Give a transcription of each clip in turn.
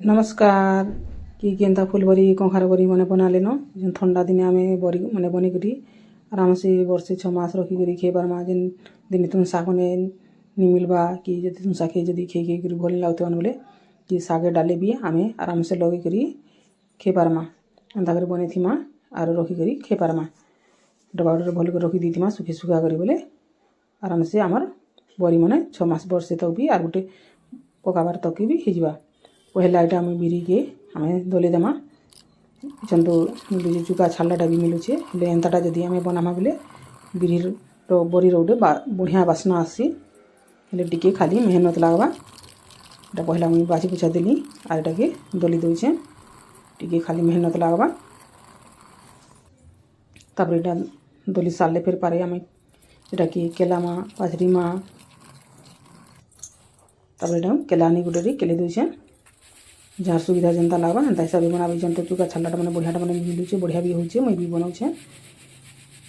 नमस्कार कि केन्ता फुलबरी कंखार बरी मैंने बना लेन जेन ठंडा दिने आमे बरी मैंने बनिक आराम से वर्षे 6 मास रखिक खे पार्मा जेन दिन तुम शाग ने नि मिलवा कि तुम शागे जदि खे खे भल लगुन बोले कि शागे डाले भी आमे आराम से लगे खे पार्मा एंता कर बने थीमा आर रखिक खे पार्मा डब्बा डे भल रखी दी सुखी सुखा कर बोले आराम से आमर बरी मैंने 6 मास वर्षे तक भी आर गोटे पकाबार तक भी हिजवा पहला एटा आम बिरी के आम दले देमा चंदो चुका छालाटा भी मिलूचे हेले एंताटा जदि आम बनामा बोले बिरी बरी गोटे बढ़िया बास्ना आसी हेले टिके खाली मेहनत लगवा एटा पहला मुझे बाछी पुछा देली आर एटा के दली दौचे टिके खाली मेहनत लगवा तापर एटा दली सारे फिर पारे आम एटा के केलामा पाचरीमा तापर एटा केलानी गोटे केले दौचे जार सुविधा जनता लगवा एंता हिसाब से बनाबे जन तो चुका छालाटा मैंने बढ़ियाटा मैंने मिलूचे बढ़िया भी होचे मुई भी बनाऊे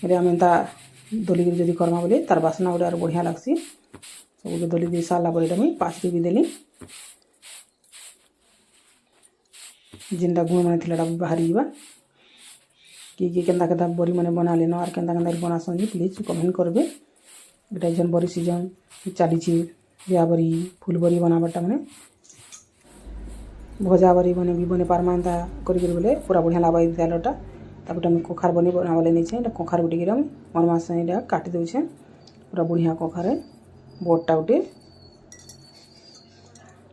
हेले आम एंता दली जदि करमा बोले तार बास्ना गोटे आर बढ़िया लगसी सब दली दे सारा पर मुई पाचरी भी देली जेनटा गुण मैंने थिलाटा बाहरी जावा कि केन्ता केन्ता बरी मैंने बना लेन आर केन्ता केन्ता बनासन जी प्लीज कमेंट करबे एटा जेन बरी सीजन चली बिया बरी फुल बरी बनाबाटा मैंने भजा बरी बने भी बने पार्मा एंता करी बोले पूरा बढ़िया लगवा तेलटा तापर आम कखार बनी बनाबे नहीं कखार गुटे मन मास काटि दौचे पूरा बढ़िया कखार बड़टा गोटे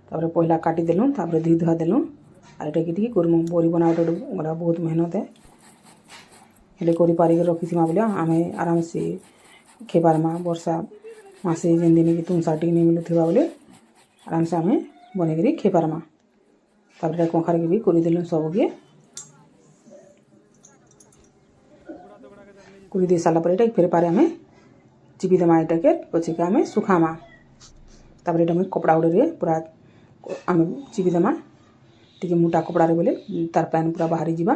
तापर पहला काटि देलु तापर धुई धुआ देलु आर एटा कि करमु बरी बनाबे गला बहुत मेहनत है हेले करी पारिक रखिथिमा बोले आम आराम से खे पार्मा वर्षा मासे जेन दिन कि तुम साटी नहीं मिलुथिबा बोले आराम से आम बनेकरी खे पार्मा तापर कखार के भी करदेलु सबके कर दे सारा पर फिर पारे आम चिपी देमा एटा के पछे के आम सुखामा तापर एटा कपड़ा गुड़े पूरा आम चिपी देमा टी मोटा कपड़ा बोले तार पैन पूरा बाहरी जावा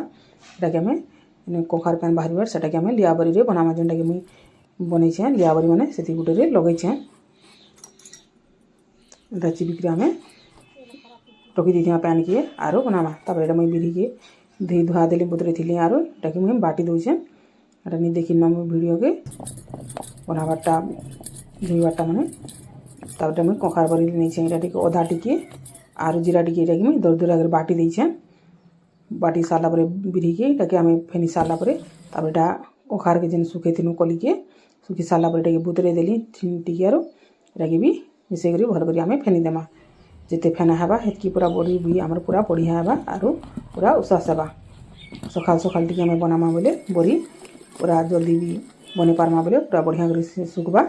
एटा के आम कखार पैन बाहर सेटा के आम लिया बरी बनामा जेनटा कि मुई बनईछे लिया बरी मैंने से गुटे लगेछे एटा चिपिक आम रखी दी पैन के आरो बनामा तापर एटा मुई बिरी के धुई धुआ देली बुतरे थी आरो एटा के मुई बाटी दौचे एटा नहीं देखी ना वीडियो के बनाबाटा धुईबाटा मैंने तापर मुई कखार बरी नहीं एटा टिके अधा टिके आरो जीरा टिके एटा मुई दरदरा कर बाटी देछे बाटी सारा पर बिरी के एटा के आम फेनी सारा पर तापर एटा कखार के जेन सुखे थिनु कली के सुखी सारा पर एटा के बुतरे देली टिके आरो एटा के भी मिसे करी भल करी आम फेनी देमा जिते फेना हेबा हेतकी पूरा बड़ी भी आमर पूरा बढ़िया हेबा आरो पूरा उसास हेबा सकाल सकाल टिके आम बनामा बोले बरी पूरा जल्दी भी बने पार्मा बोले पूरा बढ़िया कर सुखबा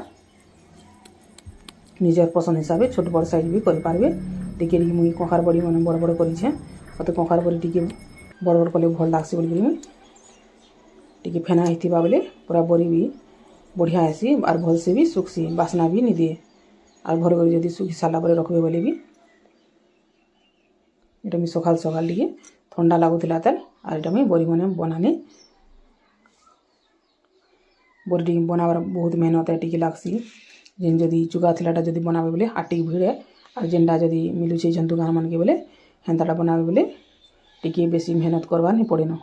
निजर पसंद हिसाब से छोट बड़ साइज भी कर पारबे टिके मुई कखार बड़ी मैंने बड़ बड़ करेछे मत कखार बड़ी टिके बड़ बड़ कले भल लागसी बोली मुई टिके फेना हिथिबा बोले पूरा बड़ी भी बढ़िया हेसी आर भल से भी सुखसी बास्ना भी नहीं दिए आर भर कर जदि सुखी सारा पर रखबे बोले भी एटा मुई सकाल सकाल टिके ठंडा लगुला तेल आर एटा मुई बरी मैंने बनानी बरी टिके बनाबार बहुत मेहनत है टिके लागसी जेन जदि चुका थिलाटा जदि बनाबे बोले आटी भिड़े आर जेनटा जदि मिलूचे जन दुकान मान के बोले हेन्ताटा बनाबे बोले टिके बेसी मेहनत करवा नहीं पड़े न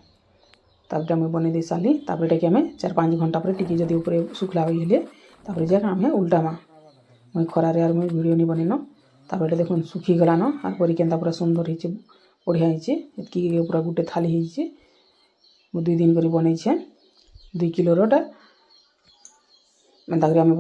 तापर मुई बने दे सारी तापर एटा के आम 4-5 घंटा पर टिके जदि ऊपर सुखला होइले तापर जाक आम उल्टामा मुई खरारे आर मुई वीडियो नहीं बनेन तापर एटा देखुन सुखी गलान आर बरी केन्ता पूरा सुंदर होइछे बढ़िया होइछे एतकी पूरा गुटे थाली होइछे मु 2 दिन करी बनईछे 2 किलो रोटा एंता करी आम